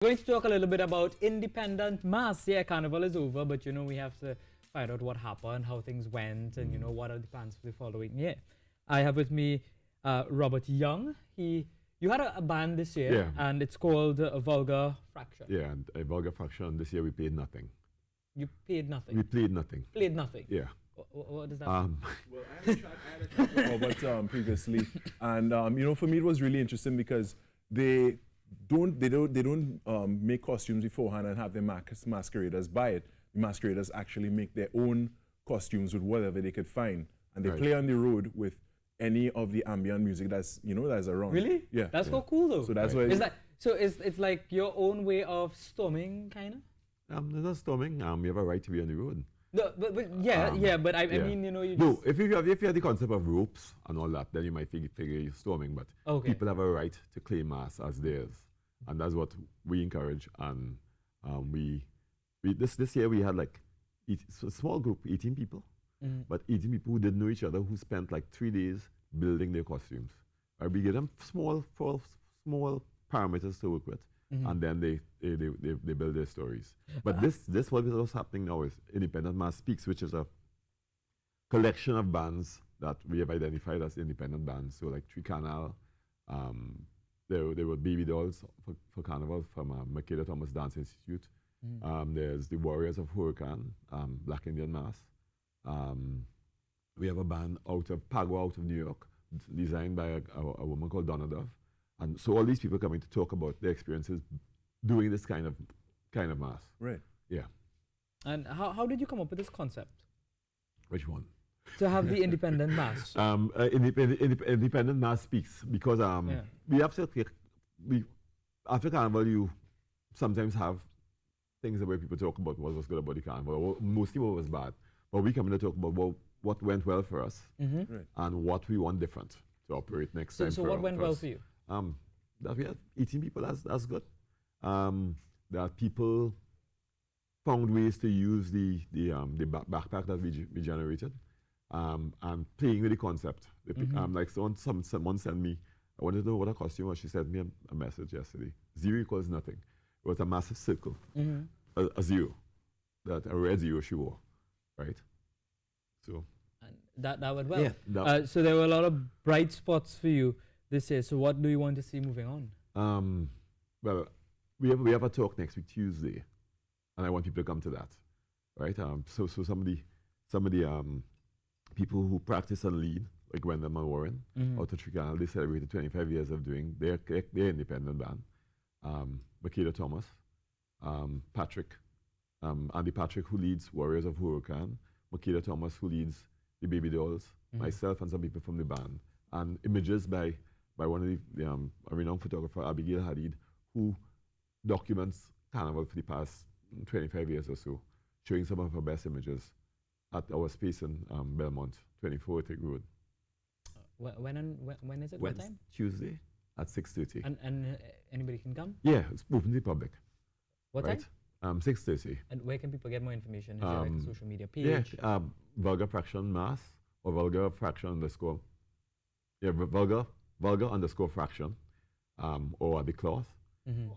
We're going to talk a little bit about independent mass. Yeah, carnival is over, but we have to find out what happened, how things went, and what are the plans for the following year. I have with me Robert Young. You had a band this year, Yeah. and it's called Vulgar Fraction. Yeah, and a Vulgar Fraction, this year we paid nothing. You paid nothing. We played nothing. Played nothing. Yeah. What does that mean? Well, I had a chat with Robert previously, and for me it was really interesting because they don't make costumes beforehand and have their masqueraders buy it. The masqueraders actually make their own costumes with whatever they could find, and they Right. play on the road with any of the ambient music that's around. Really? Yeah. That's so cool, though. So that's Right. why. Is that so? It's like your own way of storming, kind of. They're not storming. We have a right to be on the road. No, but but I Yeah. mean, you No, just if you have the concept of ropes and all that, then you might figure you're storming. But Okay. people have a right to claim mass as theirs, and that's what we encourage. And we this year we had like a small group, 18 people, but 18 people who didn't know each other, who spent like 3 days building their costumes. We give them small parameters to work with, and then they build their stories. But this what's happening now is Independent Mass Speaks, which is a collection of bands that we have identified as independent bands. So like Tricanal, there were Baby Dolls for Carnival from Makeda Thomas Dance Institute. There's the Warriors of Huracan, Black Indian Mass. We have a band out of Pagua, out of New York, designed by a woman called Donna Dove. And so all these people coming to talk about their experiences doing this kind of mass. Right. Yeah. And how did you come up with this concept Which one? to have the independent mass? Independent Mass Speaks because we have to after Carnival you sometimes have things where people talk about what was good about the Carnival, or mostly what was bad. But we come in to talk about what went well for us Right. and what we want different to operate next time. So what went well for you? That we had 18 people, that's good. That people found ways to use the backpack that we generated, and playing with the concept. Like someone sent me, I wanted to know what a costume was. She sent me a message yesterday. 0 equals nothing. It was a massive circle, a zero, a red zero she wore, right? So. And that went well. Yeah, So there were a lot of bright spots for you this year. So what do you want to see moving on? Well, we have a talk next week Tuesday, and I want people to come to that, right? So some of the people who practice and lead, like Gwendolyn and Warren, out of Tricanal, they celebrated 25 years of doing their independent band. Makeda Thomas, Patrick, Andy Patrick, who leads Warriors of Huracan, Makeda Thomas, who leads the Baby Dolls, myself and some people from the band, and images by one of the a renowned photographer, Abigail Hadid, who documents Carnival for the past 25 years or so, showing some of her best images at our space in Belmont, 24 Tick Road. When is it? What time? Tuesday at 6:30. And anybody can come? Yeah, it's open to the public. What right? time? 6:30. And where can people get more information? Is there like a social media page? Yeah, Vulgar Fraction Mass or Vulgar Fraction underscore. Yeah, Vulgar underscore Fraction, or the Cloth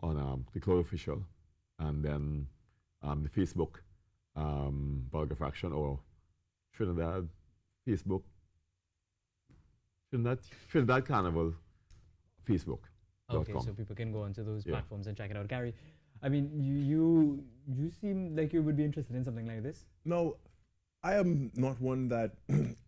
on the Cloth Official, and then the Facebook Vulgar Fraction or Trinidad Facebook. Trinidad Carnival Facebook. Okay, so people can go onto those platforms and check it out. Gary, I mean, you seem like you would be interested in something like this. No, I am not one that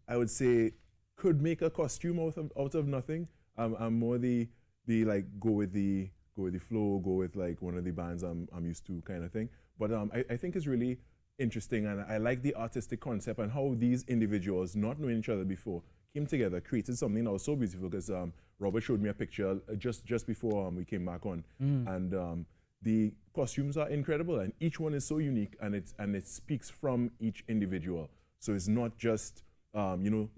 I would say could make a costume out of nothing. I'm more the like go with the flow, go with like one of the bands I'm used to kind of thing. But I think it's really interesting, and I like the artistic concept and how these individuals, not knowing each other before, came together, created something that was so beautiful. Because Robert showed me a picture just before we came back on, and the costumes are incredible, and each one is so unique, and it speaks from each individual. So it's not just you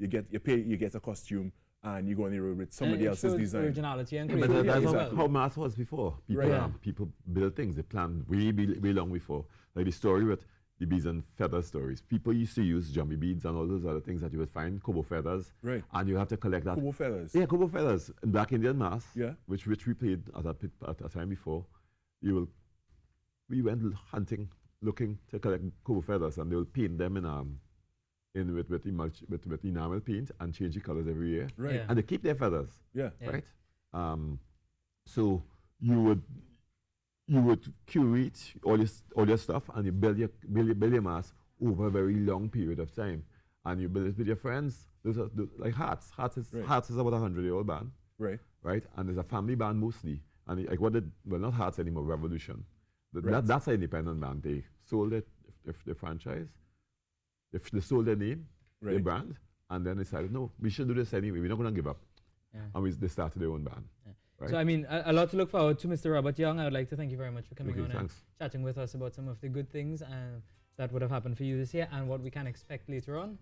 get a costume and you go on the road with somebody else's design. Originality and But creativity. that's exactly. how mass was before. People, Right. people build things. They planned way long before. Like the story with the beads and feather stories. People used to use jumpy beads and all those other things that you would find, kobo feathers. Right. And you have to collect that. Kobo feathers. Yeah, kobo feathers. In Black Indian Mass, Yeah. which we played at a time before, you will we went hunting, looking to collect cobra feathers, and they will paint them with enamel paint and change the colors every year. Right. Yeah. And they keep their feathers. Yeah. Yeah. Right? So you would curate all your stuff, and you build your mask over a very long period of time. And you build it with your friends. Those are like Hearts. Hearts is about a 100-year-old band. Right. Right? And it's a family band mostly. And like not Hearts anymore, Revolution. Right. That's an independent band. They sold it, if the franchise, if they sold their name, their brand, and then decided, no, we should do this anyway. We're not going to give up. Yeah. And they started their own band. Yeah. Right? So, I mean, a lot to look forward to, Mr. Robert Young. I would like to thank you very much for coming on thanks. and chatting with us about some of the good things that would have happened for you this year and what we can expect later on.